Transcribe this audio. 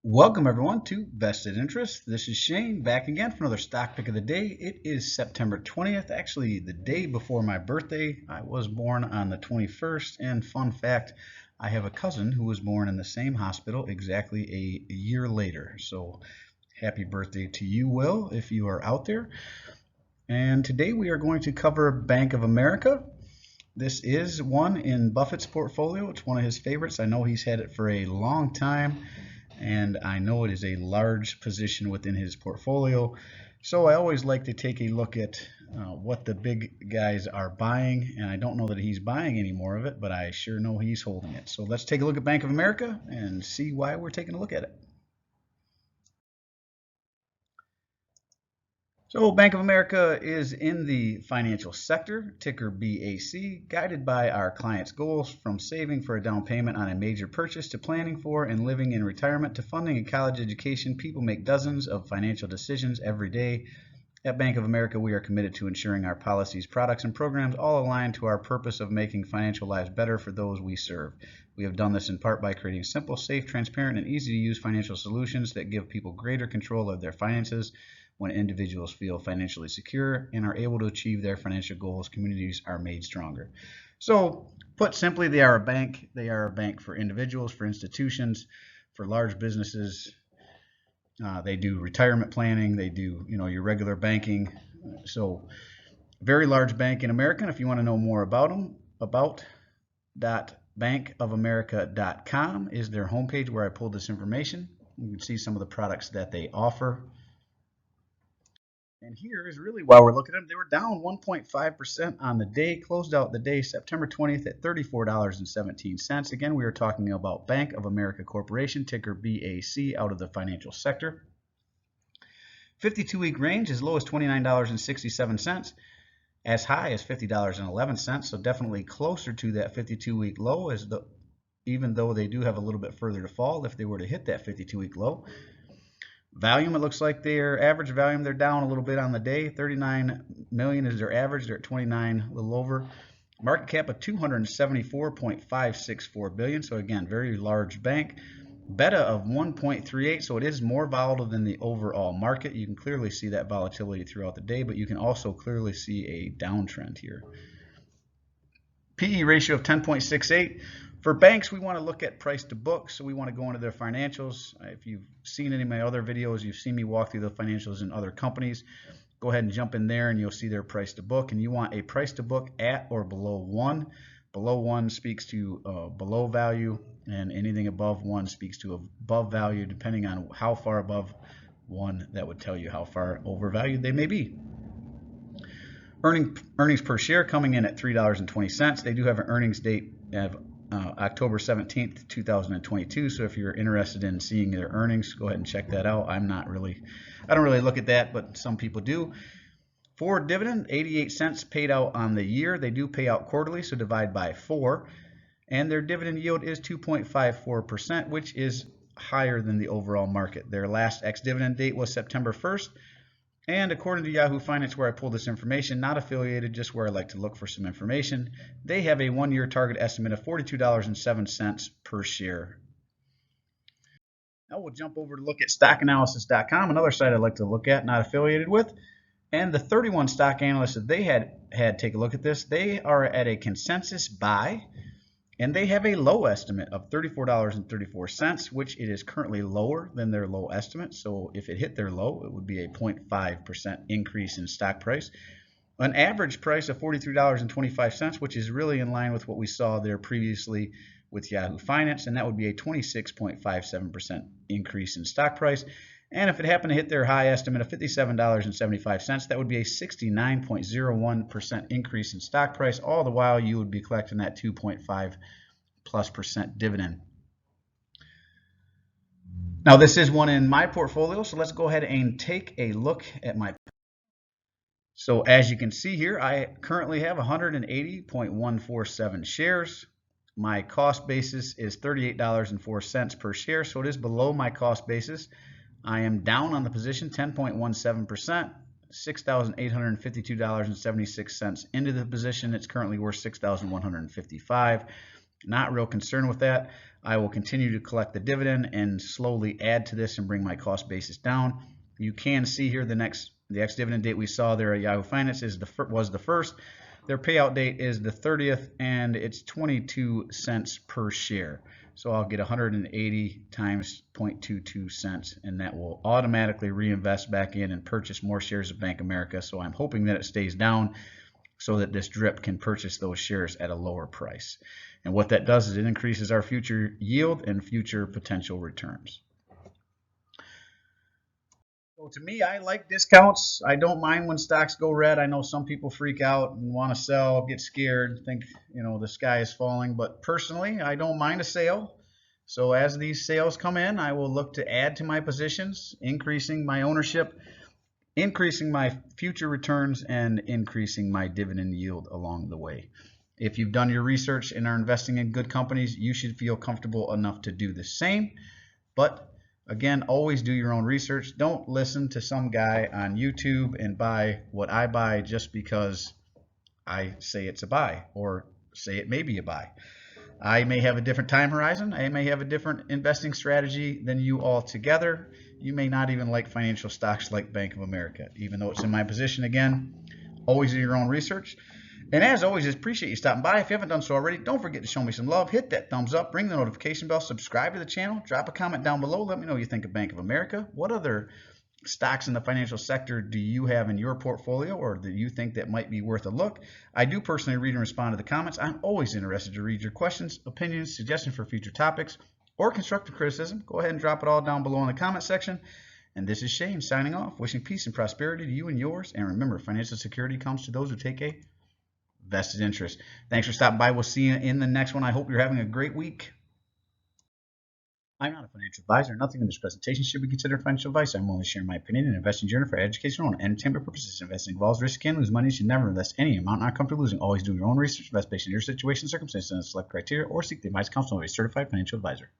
Welcome everyone to Vested Interest. This is Shane back again for another stock pick of the day. It is September 20th, actually the day before my birthday. I was born on the 21st, and fun fact, I have a cousin who was born in the same hospital exactly a year later. So happy birthday to you, Will, if you are out there. And today we are going to cover Bank of America. This is one in Buffett's portfolio. It's one of his favorites. I know he's had it for a long time, and I know it is a large position within his portfolio. So I always like to take a look at what the big guys are buying, and I don't know that he's buying any more of it, but I sure know he's holding it. So let's take a look at Bank of America and see why we're taking a look at it. So Bank of America is in the financial sector, ticker BAC, guided by our clients' goals from saving for a down payment on a major purchase to planning for and living in retirement to funding a college education. People make dozens of financial decisions every day. At Bank of America, we are committed to ensuring our policies, products, and programs all align to our purpose of making financial lives better for those we serve. We have done this in part by creating simple, safe, transparent, and easy-to-use financial solutions that give people greater control of their finances. When individuals feel financially secure and are able to achieve their financial goals, communities are made stronger. So, put simply, they are a bank. They are a bank for individuals, for institutions, for large businesses. They do retirement planning. They do, your regular banking. So, very large bank in America. And if you want to know more about them, bankofamerica.com is their homepage where I pulled this information. You can see some of the products that they offer. And here is really why we're looking at them. They were down 1.5% on the day, closed out the day September 20th at $34.17. Again, we are talking about Bank of America Corporation, ticker BAC, out of the financial sector. 52-week range as low as $29.67, as high as $50.11. So definitely closer to that 52-week low, even though they do have a little bit further to fall if they were to hit that 52-week low. Volume, it looks like their average volume, they're down a little bit on the day. 39 million is their average. They're at 29, a little over. Market cap of 274.564 billion. So again, very large bank. Beta of 1.38, so it is more volatile than the overall market. You can clearly see that volatility throughout the day, but you can also clearly see a downtrend here. PE ratio of 10.68. For banks, we want to look at price to book, so we want to go into their financials. If you've seen any of my other videos, you've seen me walk through the financials in other companies. Go ahead and jump in there and you'll see their price to book, and you want a price to book at or below 1. Below 1 speaks to below value, and anything above 1 speaks to above value. Depending on how far above 1, that would tell you how far overvalued they may be. Earnings per share coming in at $3.20. They do have an earnings date of October 17th, 2022. So if you're interested in seeing their earnings, go ahead and check that out. I don't really look at that, but some people do. For dividend, 88 cents paid out on the year. They do pay out quarterly, so divide by 4. And their dividend yield is 2.54%, which is higher than the overall market. Their last ex-dividend date was September 1st. And according to Yahoo Finance, where I pulled this information, not affiliated, just where I like to look for some information, they have a one-year target estimate of $42.07 per share. Now we'll jump over to look at stockanalysis.com, another site I like to look at, not affiliated with. And the 31 stock analysts that they had take a look at this, they are at a consensus buy. And they have a low estimate of $34.34, which it is currently lower than their low estimate. So if it hit their low, it would be a 0.5% increase in stock price. An average price of $43.25, which is really in line with what we saw there previously with Yahoo Finance, and that would be a 26.57% increase in stock price. And if it happened to hit their high estimate of $57.75, that would be a 69.01% increase in stock price. All the while, you would be collecting that 2.5+% dividend. Now, this is one in my portfolio, so let's go ahead and take a look at my. So as you can see here, I currently have 180.147 shares. My cost basis is $38.04 per share, so it is below my cost basis. I am down on the position 10.17%, $6,852.76 into the position. It's currently worth $6,155. Not real concerned with that. I will continue to collect the dividend and slowly add to this and bring my cost basis down. You can see here the ex-dividend date we saw there at Yahoo Finance was the first. Their payout date is the 30th, and it's 22 cents per share. So I'll get 180 times 0.22 cents, and that will automatically reinvest back in and purchase more shares of Bank of America. So I'm hoping that it stays down so that this drip can purchase those shares at a lower price. And what that does is it increases our future yield and future potential returns. So to me, I like discounts. I don't mind when stocks go red. I know some people freak out and want to sell, get scared, think, the sky is falling. But personally, I don't mind a sale. So as these sales come in, I will look to add to my positions, increasing my ownership, increasing my future returns, and increasing my dividend yield along the way. If you've done your research and are investing in good companies, you should feel comfortable enough to do the same. But again, always do your own research. Don't listen to some guy on YouTube and buy what I buy just because I say it's a buy or say it may be a buy. I may have a different time horizon. I may have a different investing strategy than you altogether. You may not even like financial stocks like Bank of America, even though it's in my position. Again, always do your own research. And as always, I appreciate you stopping by. If you haven't done so already, don't forget to show me some love. Hit that thumbs up, ring the notification bell, subscribe to the channel, drop a comment down below. Let me know what you think of Bank of America. What other stocks in the financial sector do you have in your portfolio, or do you think that might be worth a look? I do personally read and respond to the comments. I'm always interested to read your questions, opinions, suggestions for future topics, or constructive criticism. Go ahead and drop it all down below in the comment section. And this is Shane signing off, wishing peace and prosperity to you and yours. And remember, financial security comes to those who take a vested interest. Thanks for stopping by. We'll see you in the next one. I hope you're having a great week. I'm not a financial advisor. Nothing in this presentation should be considered financial advice. I'm only sharing my opinion and investing journey for educational and entertainment purposes. Investing involves risk. You can lose money. You should never invest any amount not comfortable losing. Always do your own research. Invest based on your situation, circumstances, and select criteria, or seek the advice counsel of a certified financial advisor.